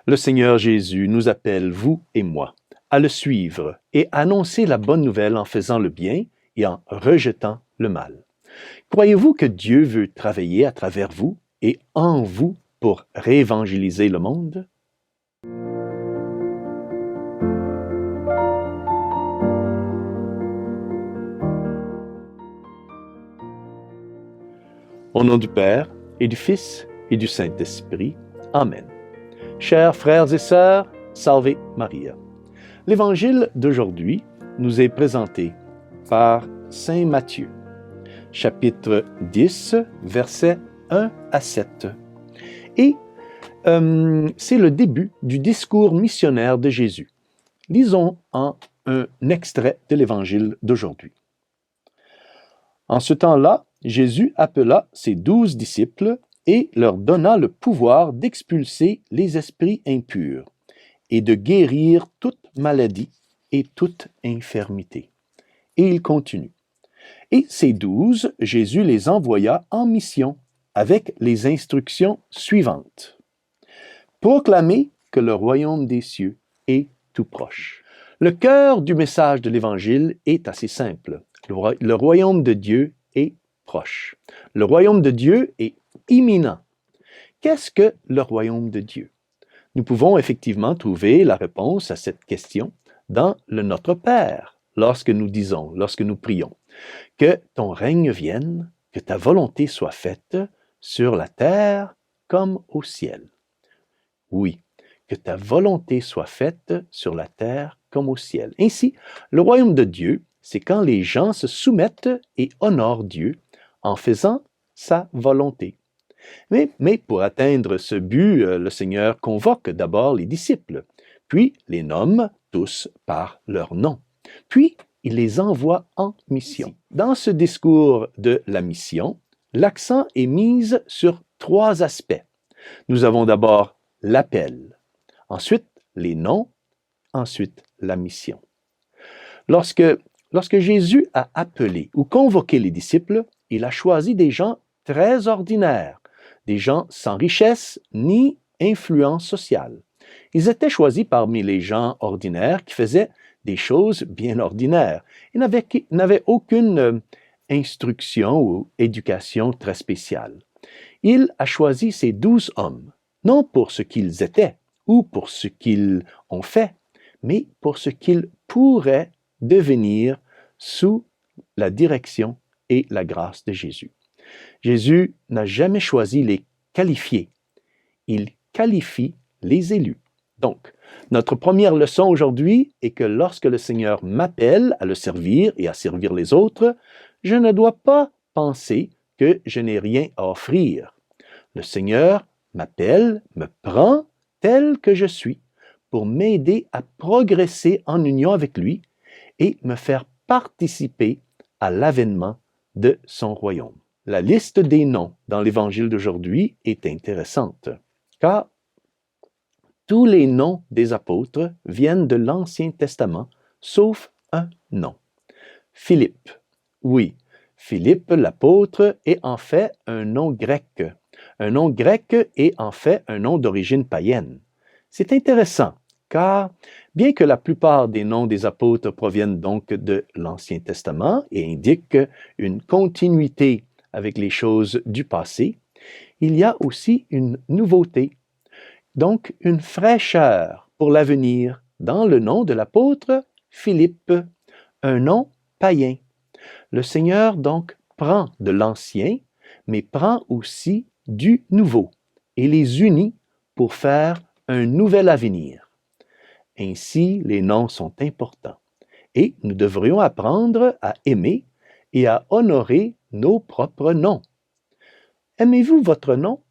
Le Seigneur Jésus nous appelle, vous et moi, à le suivre et annoncer la bonne nouvelle en faisant le bien et en rejetant le mal. Croyez-vous que Dieu veut travailler à travers vous et en vous pour réévangéliser le monde? Au nom du Père, et du Fils, et du Saint-Esprit. Amen. Chers frères et sœurs, Salve Maria. L'Évangile d'aujourd'hui nous est présenté par Saint Matthieu, chapitre 10, versets 1 à 7. Et c'est le début du discours missionnaire de Jésus. Lisons un extrait de l'Évangile d'aujourd'hui. En ce temps-là, Jésus appela ses 12 disciples et leur donna le pouvoir d'expulser les esprits impurs et de guérir toute maladie et toute infirmité. Et il continue. Et ces 12, Jésus les envoya en mission avec les instructions suivantes. Proclamez que le royaume des cieux est tout proche. Le cœur du message de l'Évangile est assez simple. Le royaume de Dieu est proche. Le royaume de Dieu est imminent. Qu'est-ce que le royaume de Dieu? Nous pouvons effectivement trouver la réponse à cette question dans le Notre Père, lorsque nous prions, que ton règne vienne, que ta volonté soit faite sur la terre comme au ciel. Oui, que ta volonté soit faite sur la terre comme au ciel. Ainsi, le royaume de Dieu, c'est quand les gens se soumettent et honorent Dieu en faisant sa volonté. Mais pour atteindre ce but, le Seigneur convoque d'abord les disciples, puis les nomme tous par leur nom. Puis, il les envoie en mission. Dans ce discours de la mission, l'accent est mis sur 3 aspects. Nous avons d'abord l'appel, ensuite les noms, ensuite la mission. Lorsque Jésus a appelé ou convoqué les disciples, il a choisi des gens très ordinaires, des gens sans richesse ni influence sociale. Ils étaient choisis parmi les gens ordinaires qui faisaient des choses bien ordinaires. Ils n'avaient aucune instruction ou éducation très spéciale. Il a choisi ces 12 hommes, non pour ce qu'ils étaient ou pour ce qu'ils ont fait, mais pour ce qu'ils pourraient devenir sous la direction et la grâce de Jésus. Jésus n'a jamais choisi les qualifiés, il qualifie les élus. Donc, notre première leçon aujourd'hui est que lorsque le Seigneur m'appelle à le servir et à servir les autres, je ne dois pas penser que je n'ai rien à offrir. Le Seigneur m'appelle, me prend tel que je suis pour m'aider à progresser en union avec lui et me faire participer à l'avènement de son royaume. La liste des noms dans l'Évangile d'aujourd'hui est intéressante, car tous les noms des apôtres viennent de l'Ancien Testament, sauf un nom. Philippe. Oui, Philippe l'apôtre est en fait un nom grec. Un nom grec est en fait un nom d'origine païenne. C'est intéressant, car bien que la plupart des noms des apôtres proviennent donc de l'Ancien Testament et indiquent une continuité avec les choses du passé, il y a aussi une nouveauté, donc une fraîcheur pour l'avenir dans le nom de l'apôtre Philippe, un nom païen. Le Seigneur donc prend de l'ancien, mais prend aussi du nouveau et les unit pour faire un nouvel avenir. Ainsi, les noms sont importants et nous devrions apprendre à aimer et à honorer nos propres noms. Aimez-vous votre nom?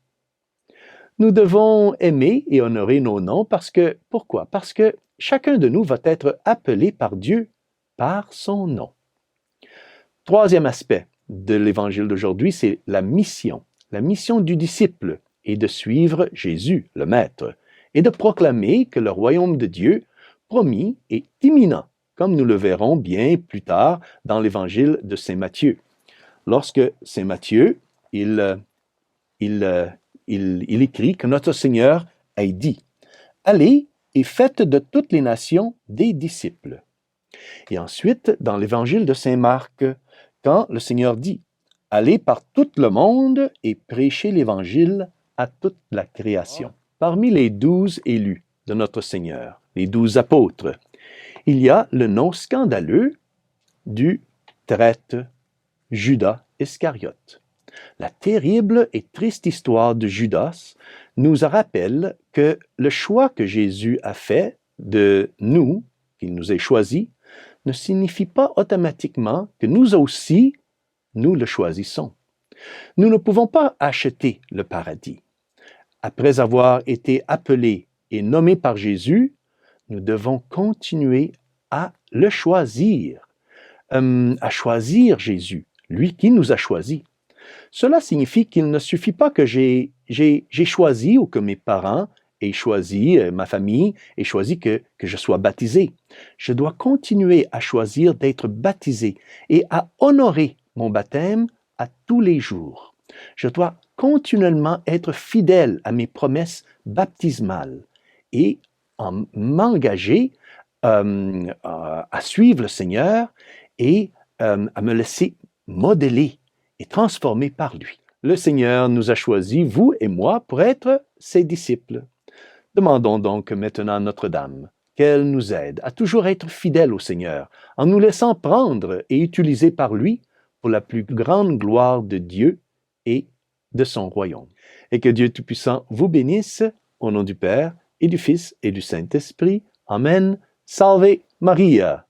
Nous devons aimer et honorer nos noms pourquoi? Parce que chacun de nous va être appelé par Dieu par son nom. Troisième aspect de l'Évangile d'aujourd'hui, c'est la mission. La mission du disciple est de suivre Jésus, le Maître, et de proclamer que le royaume de Dieu promis est imminent, comme nous le verrons bien plus tard dans l'Évangile de Saint Matthieu. Lorsque Saint Matthieu, il écrit que notre Seigneur a dit Allez et faites de toutes les nations des disciples. Et ensuite, dans l'évangile de Saint Marc, quand le Seigneur dit « Allez par tout le monde et prêchez l'évangile à toute la création ». Parmi les 12 élus de notre Seigneur, les 12 apôtres, il y a le nom scandaleux du traître Judas Iscariote. La terrible et triste histoire de Judas nous rappelle que le choix que Jésus a fait de nous, qu'il nous ait choisis, ne signifie pas automatiquement que nous aussi, nous le choisissons. Nous ne pouvons pas acheter le paradis. Après avoir été appelés et nommés par Jésus, nous devons continuer à le choisir, à choisir Jésus, lui qui nous a choisis. Cela signifie qu'il ne suffit pas que j'ai choisi ou que mes parents aient choisi, ma famille ait choisi que je sois baptisé. Je dois continuer à choisir d'être baptisé et à honorer mon baptême à tous les jours. Je dois continuellement être fidèle à mes promesses baptismales et m'engager à suivre le Seigneur et à me laisser modeler et transformer par lui. Le Seigneur nous a choisis, vous et moi, pour être ses disciples. Demandons donc maintenant à Notre-Dame qu'elle nous aide à toujours être fidèles au Seigneur, en nous laissant prendre et utiliser par lui pour la plus grande gloire de Dieu et de son royaume. Et que Dieu Tout-Puissant vous bénisse, au nom du Père et du Fils et du Saint-Esprit. Amen. Salve Maria!